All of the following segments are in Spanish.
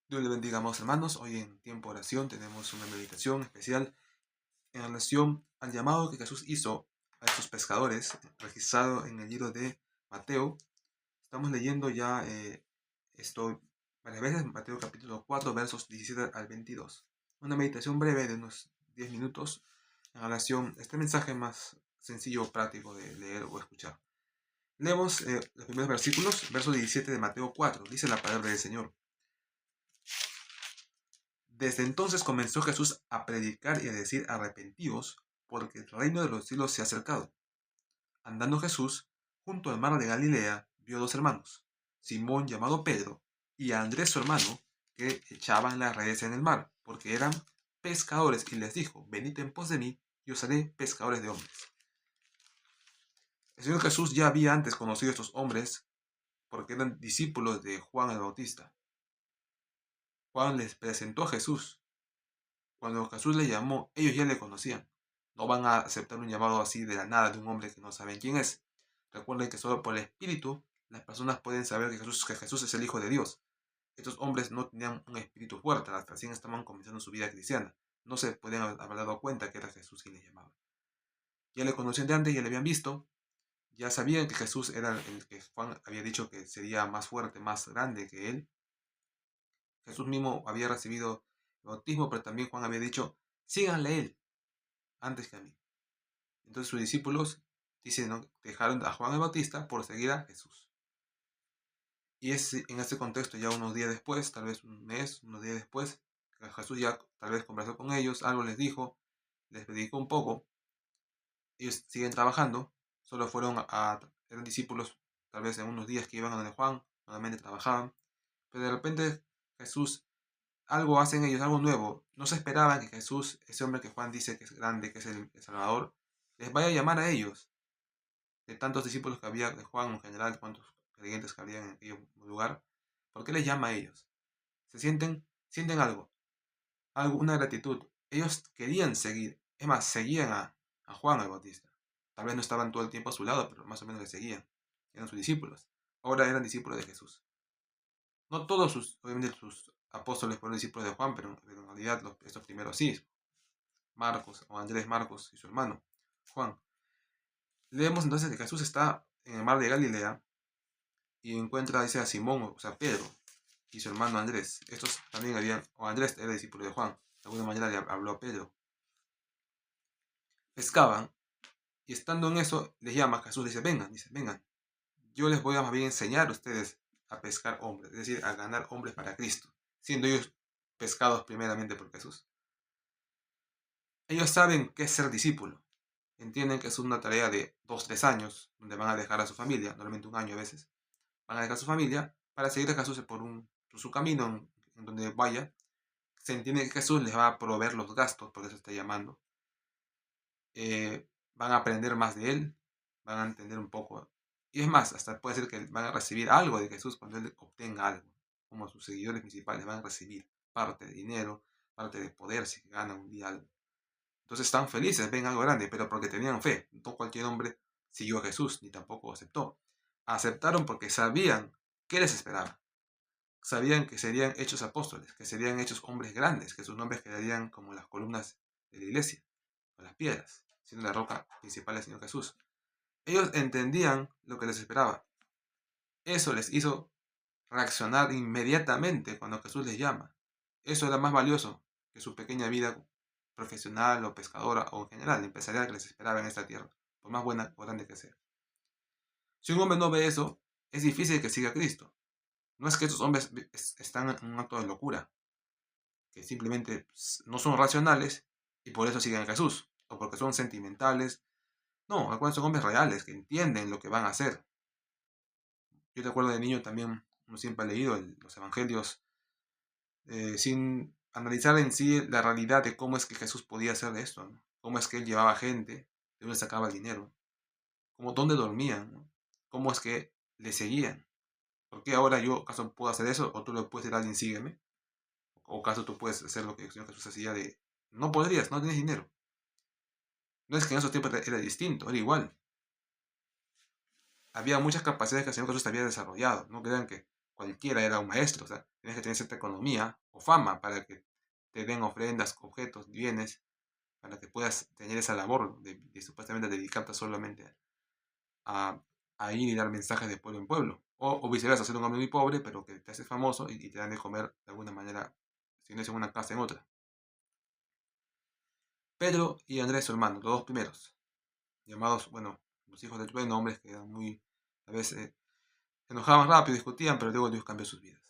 Dios le bendiga, amados hermanos. Hoy en tiempo de oración tenemos una meditación especial en relación al llamado que Jesús hizo a estos pescadores, registrado en el libro de Mateo. Estamos leyendo ya esto varias veces, Mateo capítulo 4, versos 17 al 22. Una meditación breve de unos 10 minutos en relación a este mensaje más sencillo o práctico de leer o escuchar. Leemos los primeros versículos, verso 17 de Mateo 4. Dice la palabra del Señor. Desde entonces comenzó Jesús a predicar y a decir: arrepentíos, porque el reino de los cielos se ha acercado. Andando Jesús junto al mar de Galilea, vio dos hermanos, Simón llamado Pedro, y a Andrés su hermano, que echaban las redes en el mar, porque eran pescadores, y les dijo: venid en pos de mí, y os haré pescadores de hombres. El Señor Jesús ya había antes conocido a estos hombres, porque eran discípulos de Juan el Bautista. Juan les presentó a Jesús. Cuando Jesús les llamó, ellos ya le conocían. No van a aceptar un llamado así de la nada de un hombre que no saben quién es. Recuerden que solo por el Espíritu las personas pueden saber que Jesús es el Hijo de Dios. Estos hombres no tenían un espíritu fuerte, hasta recién estaban comenzando su vida cristiana. No se podían haber dado cuenta que era Jesús quien les llamaba. Ya le conocían de antes, ya le habían visto, ya sabían que Jesús era el que Juan había dicho que sería más fuerte, más grande que él. Jesús mismo había recibido el bautismo, pero también Juan había dicho: síganle a él antes que a mí. Entonces sus discípulos dicen, ¿no?, dejaron a Juan el Bautista por seguir a Jesús. Y es en este contexto, ya unos días después, tal vez un mes, unos días después, Jesús ya tal vez conversó con ellos, algo les dijo, les predicó un poco. Ellos siguen trabajando, solo eran discípulos tal vez en unos días que iban a donde Juan, nuevamente trabajaban. Pero de repente Jesús, algo hacen ellos, algo nuevo. No se esperaban que Jesús, ese hombre que Juan dice que es grande, que es el Salvador, les vaya a llamar a ellos. De tantos discípulos que había de Juan en general, cuantos creyentes que había en aquel lugar, ¿por qué les llama a ellos? Sienten algo, una gratitud. Ellos querían seguir, es más, seguían a Juan el Bautista. Tal vez no estaban todo el tiempo a su lado, pero más o menos le seguían. Eran sus discípulos. Ahora eran discípulos de Jesús. No todos obviamente sus apóstoles fueron discípulos de Juan, pero en realidad estos primeros sí. Marcos, o Andrés, Marcos y su hermano, Juan. Leemos entonces que Jesús está en el mar de Galilea y encuentra, dice, a Simón, o sea, Pedro, y su hermano Andrés. Estos también o Andrés era discípulo de Juan. De alguna manera le habló a Pedro. Pescaban, y estando en eso, les llama. Jesús dice: vengan. Yo les voy a más bien enseñar a ustedes a pescar hombres, es decir, a ganar hombres para Cristo, siendo ellos pescados primeramente por Jesús. Ellos saben qué es ser discípulo. Entienden que es una tarea de 2-3 años, donde van a dejar a su familia, normalmente un año a veces. Van a dejar a su familia para seguir a Jesús por su camino en donde vaya. Se entiende que Jesús les va a proveer los gastos, por eso está llamando. Van a aprender más de él, van a entender un poco. Y es más, hasta puede ser que van a recibir algo de Jesús cuando él obtenga algo. Como sus seguidores principales van a recibir parte de dinero, parte de poder si ganan un día algo. Entonces están felices, ven algo grande, pero porque tenían fe. No cualquier hombre siguió a Jesús, ni tampoco aceptó. Aceptaron porque sabían qué les esperaba. Sabían que serían hechos apóstoles, que serían hechos hombres grandes, que sus nombres quedarían como las columnas de la iglesia, o las piedras, siendo la roca principal del Señor Jesús. Ellos entendían lo que les esperaba. Eso les hizo reaccionar inmediatamente cuando Jesús les llama. Eso era más valioso que su pequeña vida profesional o pescadora o en general empresarial que les esperaba en esta tierra, por más buena o grande que sea. Si un hombre no ve eso, es difícil que siga a Cristo. No es que estos hombres están en un acto de locura, que simplemente no son racionales y por eso siguen a Jesús, o porque son sentimentales. No, algunos son hombres reales que entienden lo que van a hacer. Yo recuerdo de niño también, uno siempre ha leído los evangelios sin analizar en sí la realidad de cómo es que Jesús podía hacer esto, ¿no? Cómo es que él llevaba gente, de dónde sacaba el dinero, dónde dormían, ¿no? Cómo es que le seguían. ¿Por qué ahora yo, acaso, puedo hacer eso? O tú le puedes decir a alguien: sígueme. O acaso tú puedes hacer lo que el Señor Jesús hacía de... No podrías, no tienes dinero. No es que en esos tiempos era distinto, era igual. Había muchas capacidades que el Señor Jesús había desarrollado. No crean que cualquiera era un maestro, o sea, tienes que tener cierta economía o fama para que te den ofrendas, objetos, bienes, para que puedas tener esa labor de supuestamente dedicarte solamente a, a ir y dar mensajes de pueblo en pueblo. O viceversa, ser un hombre muy pobre, pero que te haces famoso y te dan de comer de alguna manera, si no es en una casa, en otra. Pedro y Andrés, su hermano, los dos primeros, llamados, bueno, los hijos del trueno, hombres que eran muy, a veces, se enojaban rápido, discutían, pero luego Dios cambió sus vidas.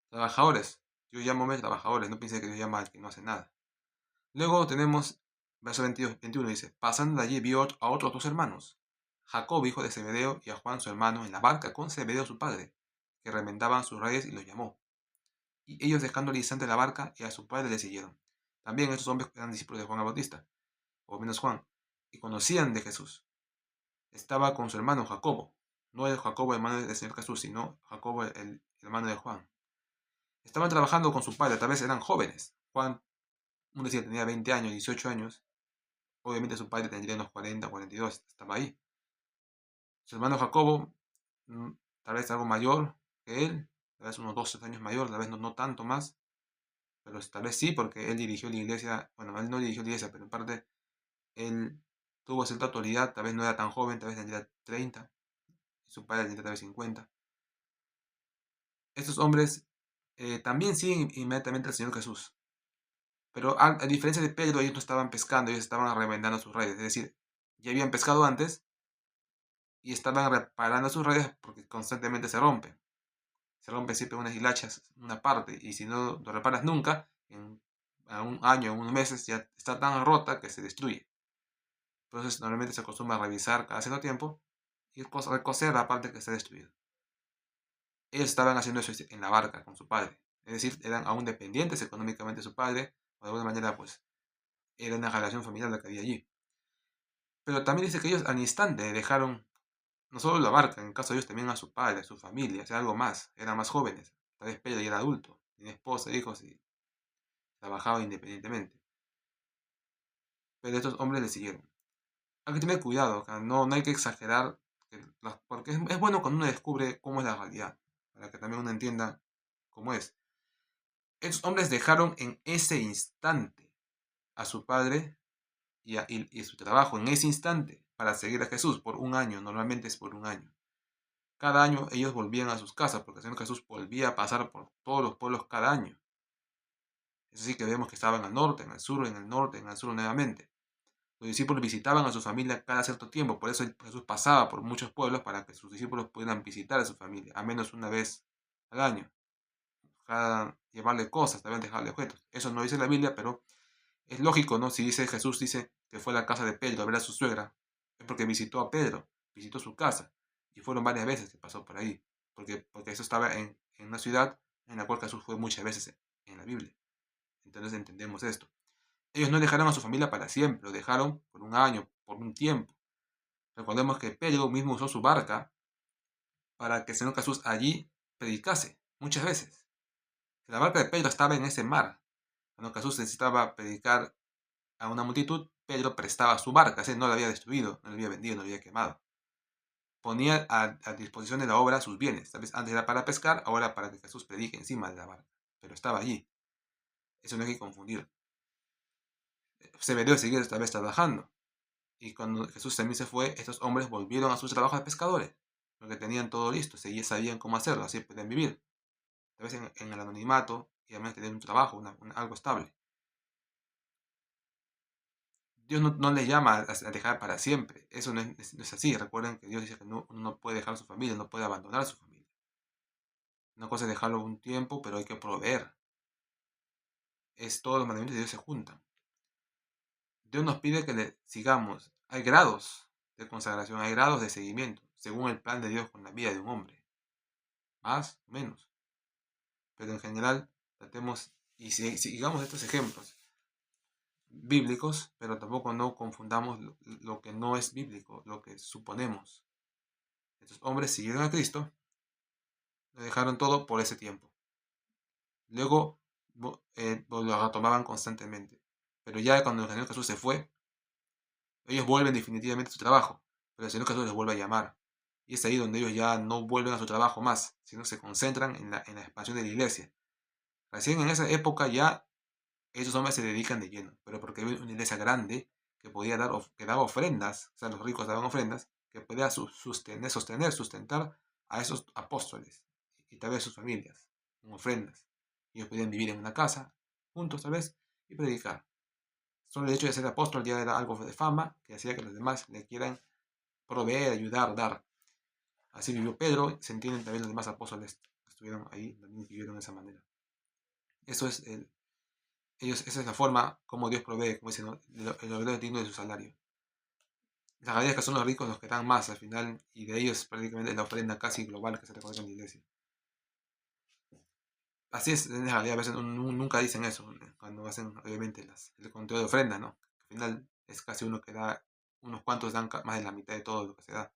Trabajadores, Dios llama a trabajadores, no piense que Dios llama al que no hace nada. Luego tenemos, verso 22, 21 dice, pasando de allí vio a otros dos hermanos, Jacob, hijo de Zebedeo, y a Juan, su hermano, en la barca con Zebedeo, su padre, que remendaban sus redes y los llamó. Y ellos dejando al instante la barca y a su padre le siguieron. También estos hombres eran discípulos de Juan el Bautista, o menos Juan, y conocían de Jesús. Estaba con su hermano Jacobo, no el Jacobo hermano del Señor Jesús, sino Jacobo el hermano de Juan. Estaban trabajando con su padre, tal vez eran jóvenes. Juan, un decía, tenía 20 años, 18 años. Obviamente su padre tendría unos 40, 42, estaba ahí. Su hermano Jacobo, tal vez algo mayor que él, tal vez unos 12 años mayor, tal vez no tanto más, pero tal vez sí, porque él dirigió la iglesia, bueno, él no dirigió la iglesia, pero en parte él tuvo cierta autoridad, tal vez no era tan joven, tal vez tendría 30, y su padre tendría tal vez 50. Estos hombres también siguen inmediatamente al Señor Jesús. Pero a diferencia de Pedro, ellos no estaban pescando, ellos estaban remendando sus redes. Es decir, ya habían pescado antes y estaban reparando sus redes porque constantemente se rompen. Se rompen siempre unas hilachas, una parte, y si no lo reparas nunca, a un año, unos meses, ya está tan rota que se destruye. Entonces, normalmente se acostumbra a revisar cada cierto tiempo y recoser la parte que está destruida. Ellos estaban haciendo eso en la barca con su padre. Es decir, eran aún dependientes económicamente de su padre, o de alguna manera, pues, era una relación familiar la que había allí. Pero también dice que ellos al instante dejaron no solo la barca, en el caso de ellos también a su padre, a su familia, o sea, algo más, eran más jóvenes. Tal vez Pedro ya era adulto, tenía esposa, hijos y trabajaba independientemente. Pero estos hombres le siguieron. Hay que tener cuidado, no hay que exagerar, porque es bueno cuando uno descubre cómo es la realidad, para que también uno entienda cómo es. Estos hombres dejaron en ese instante a su padre y su trabajo en ese instante para seguir a Jesús por un año, normalmente es por un año. Cada año ellos volvían a sus casas, porque el Señor Jesús volvía a pasar por todos los pueblos cada año. Es así que vemos que estaban al norte, en el sur, en el norte, en el sur nuevamente. Los discípulos visitaban a su familia cada cierto tiempo, por eso Jesús pasaba por muchos pueblos para que sus discípulos pudieran visitar a su familia, al menos una vez al año. Llevarle cosas, también dejarle objetos. Eso no dice la Biblia, pero es lógico, ¿no? Si dice Jesús dice que fue a la casa de Pedro a ver a su suegra, es porque visitó a Pedro, visitó su casa, y fueron varias veces que pasó por ahí, porque eso estaba en una ciudad en la cual Jesús fue muchas veces en la Biblia. Entonces entendemos esto. Ellos no dejaron a su familia para siempre, lo dejaron por un año, por un tiempo. Recordemos que Pedro mismo usó su barca para que el Señor Jesús allí predicase, muchas veces. La barca de Pedro estaba en ese mar. Cuando Jesús necesitaba predicar a una multitud, Pedro prestaba su barca, no la había destruido, no la había vendido, no la había quemado. Ponía a disposición de la obra sus bienes. Tal vez antes era para pescar, ahora para que Jesús predique encima de la barca. Pero estaba allí. Eso no hay que confundir. Zebedeo seguía esta vez trabajando. Y cuando Jesús también se fue, estos hombres volvieron a sus trabajos de pescadores. Porque tenían todo listo, sabían cómo hacerlo, así podían vivir. Tal vez en el anonimato y además tener un trabajo, algo estable. Dios no les llama a dejar para siempre. Eso no es así. Recuerden que Dios dice que uno no puede dejar a su familia, no puede abandonar a su familia. Una cosa es dejarlo un tiempo, pero hay que proveer. Todos los mandamientos de Dios se juntan. Dios nos pide que le sigamos. Hay grados de consagración, hay grados de seguimiento, según el plan de Dios con la vida de un hombre. Más o menos. Pero en general, tratemos y sigamos estos ejemplos bíblicos, pero tampoco no confundamos lo que no es bíblico, lo que suponemos. Estos hombres siguieron a Cristo, lo dejaron todo por ese tiempo. Luego lo retomaban constantemente. Pero ya cuando el Señor Jesús se fue, ellos vuelven definitivamente a su trabajo. Pero el Señor Jesús les vuelve a llamar. Y es ahí donde ellos ya no vuelven a su trabajo más, sino se concentran en la expansión de la iglesia. Recién en esa época ya esos hombres se dedican de lleno, pero porque había una iglesia grande que podía dar, que daba ofrendas, o sea, los ricos daban ofrendas, que podía sustentar a esos apóstoles y tal vez sus familias, con ofrendas. Ellos podían vivir en una casa, juntos tal vez, y predicar. Solo el hecho de ser apóstol ya era algo de fama que hacía que los demás le quieran proveer, ayudar, dar. Así vivió Pedro, se entienden también los demás apóstoles que estuvieron ahí, también vivieron de esa manera. Eso es esa es la forma como Dios provee, como dicen, ¿no? El obrero es digno de su salario. La realidad es que son los ricos los que dan más al final, y de ellos prácticamente es la ofrenda casi global que se recoge en la iglesia. Así es, en realidad a veces nunca dicen eso, cuando hacen obviamente el conteo de ofrenda, ¿no? Al final es casi uno que da, unos cuantos dan más de la mitad de todo lo que se da.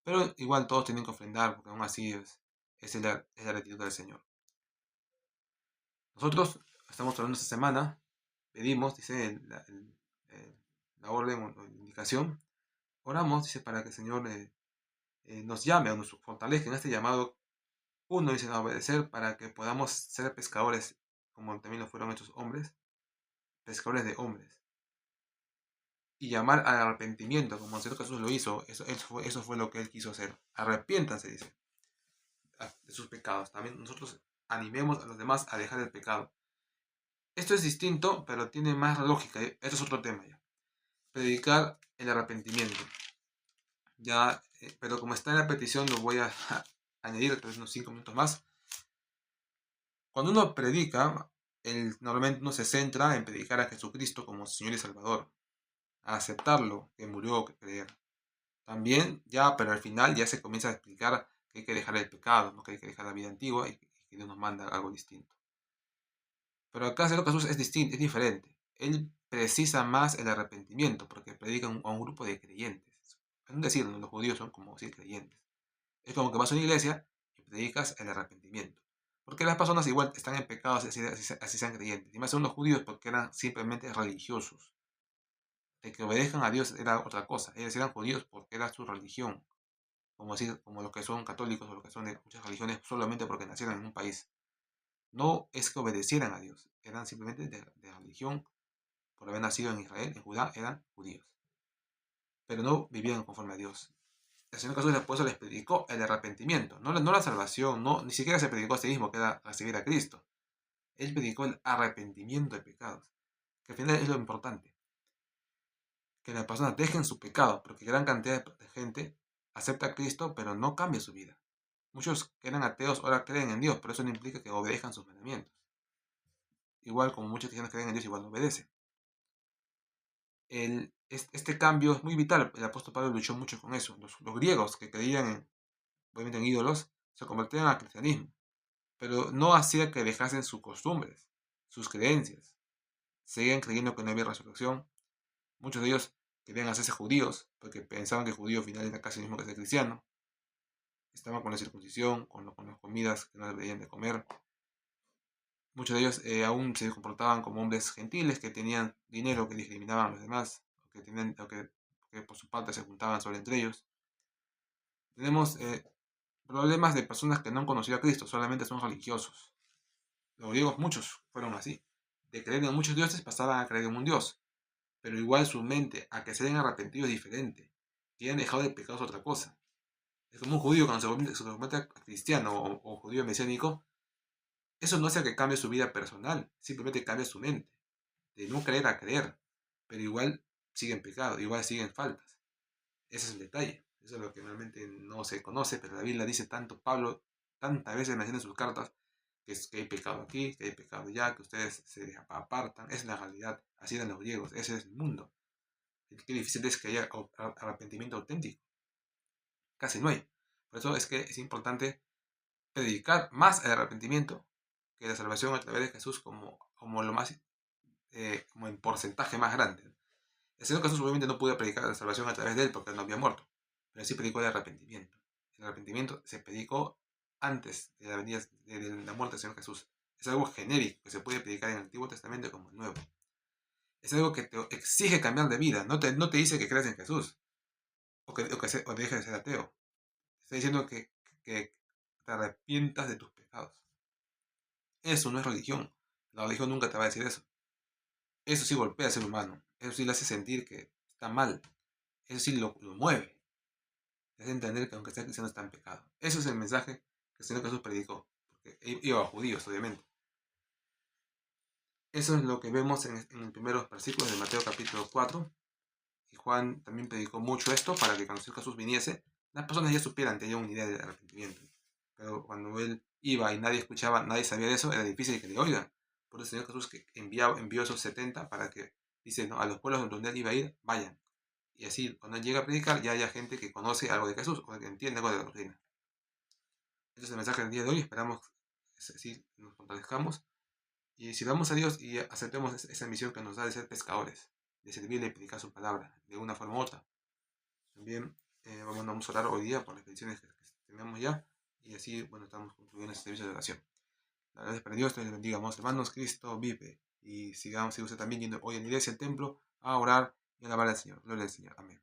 Pero igual todos tienen que ofrendar, porque aún así es la rectitud del Señor. Nosotros estamos hablando esta semana, pedimos, dice la orden o indicación, oramos, dice, para que el Señor nos llame o nos fortalezca en este llamado. Uno, dice, a obedecer para que podamos ser pescadores, como también lo fueron estos hombres, pescadores de hombres. Y llamar al arrepentimiento, como el Señor Jesús lo hizo, eso fue lo que Él quiso hacer. Arrepiéntanse, dice, de sus pecados. También nosotros animemos a los demás a dejar el pecado. Esto es distinto, pero tiene más lógica. Esto es otro tema ya. Predicar el arrepentimiento. Ya, pero como está en la petición, lo voy a añadir unos 5 minutos más. Cuando uno predica, normalmente uno se centra en predicar a Jesucristo como Señor y Salvador, a aceptarlo, que murió, que creer. También ya, pero al final ya se comienza a explicar que hay que dejar el pecado, ¿no? Que hay que dejar la vida antigua y que Dios nos manda algo distinto. Pero acá Jesús es distinto, es diferente. Él precisa más el arrepentimiento, porque predica a un grupo de creyentes. Es decir, los judíos son como decir creyentes. Es como que vas a una iglesia y predicas el arrepentimiento. Porque las personas igual están en pecados, así sean creyentes. Y más aún los judíos porque eran simplemente religiosos. De que obedezcan a Dios era otra cosa. Ellos eran judíos porque era su religión. Como los que son católicos o los que son de muchas religiones solamente porque nacieron en un país. No es que obedecieran a Dios. Eran simplemente de religión. Por haber nacido en Israel, en Judá, eran judíos. Pero no vivían conforme a Dios. El Señor Jesús después les predicó el arrepentimiento, no la salvación, no, ni siquiera se predicó a sí mismo, que era recibir a Cristo. Él predicó el arrepentimiento de pecados, que al final es lo importante, que las personas dejen su pecado, porque gran cantidad de gente acepta a Cristo, pero no cambia su vida. Muchos que eran ateos ahora creen en Dios, pero eso no implica que obedezcan sus mandamientos. Igual como muchos cristianos creen en Dios, igual no obedecen. Este cambio es muy vital, el apóstol Pablo luchó mucho con eso. Los griegos que creían obviamente en ídolos, se convertían al cristianismo, pero no hacía que dejasen sus costumbres, sus creencias. Seguían creyendo que no había resurrección. Muchos de ellos querían hacerse judíos, porque pensaban que judío al final era casi lo mismo que ser cristiano. Estaban con la circuncisión, con las comidas que no deberían de comer. Muchos de ellos aún se comportaban como hombres gentiles que tenían dinero, que discriminaban a los demás, que por su parte se juntaban solo entre ellos. Tenemos problemas de personas que no han conocido a Cristo, solamente son religiosos. Los griegos muchos fueron así. De creer en muchos dioses pasaban a creer en un dios. Pero igual su mente, a que se hayan arrepentido es diferente. Que hayan dejado de pecado es otra cosa. Es como un judío cuando se convierte a cristiano o judío mesiánico. Eso no hace que cambie su vida personal. Simplemente cambia su mente. De no creer a creer. Pero igual siguen pecado, igual siguen faltas. Ese es el detalle. Eso es lo que realmente no se conoce, pero la Biblia dice tanto, Pablo tantas veces menciona en sus cartas que hay pecado aquí, que hay pecado allá, que ustedes se apartan. Esa es la realidad. Así eran los griegos, ese es el mundo. Qué difícil es que haya arrepentimiento auténtico. Casi no hay. Por eso es que es importante predicar más el arrepentimiento que la salvación a través de Jesús como lo más, como en porcentaje más grande. El Señor Jesús obviamente no pudo predicar la salvación a través de él porque él no había muerto, pero sí predicó el arrepentimiento. El arrepentimiento se predicó antes de la venida de la muerte del Señor Jesús. Es algo genérico que se puede predicar en el Antiguo Testamento como en el Nuevo. Es algo que te exige cambiar de vida, no te dice que creas en Jesús o dejes de ser ateo. Está diciendo que te arrepientas de tus pecados. Eso no es religión. La religión nunca te va a decir eso. Eso sí golpea al ser humano. Eso sí le hace sentir que está mal. Eso sí lo mueve. Le hace entender que aunque esté cristiano está en pecado. Eso es el mensaje que el Señor Jesús predicó. Porque iba a judíos, obviamente. Eso es lo que vemos en los primeros versículos de Mateo capítulo 4. Y Juan también predicó mucho esto para que cuando el Señor Jesús viniese, las personas ya supieran, tenían una idea del arrepentimiento. Pero cuando él iba y nadie escuchaba, nadie sabía de eso, era difícil que le oigan. Por eso el Señor Jesús que envió esos 70 para que, dice, ¿no?, a los pueblos donde él iba a ir, vayan. Y así, cuando él llega a predicar, ya haya gente que conoce algo de Jesús o que entiende algo de la doctrina. Ese es el mensaje del día de hoy. Esperamos que así nos fortalezcamos y sirvamos a Dios y aceptemos esa misión que nos da de ser pescadores, de servirle y predicar su palabra de una forma u otra. También vamos a orar hoy día por las peticiones que tenemos ya y así, bueno, estamos concluyendo este servicio de oración. La gracias para Dios, Dios les bendiga, amados hermanos. Cristo vive y siga usted también yendo hoy en la iglesia, al templo, a orar y a alabar al Señor. Gloria al Señor. Amén.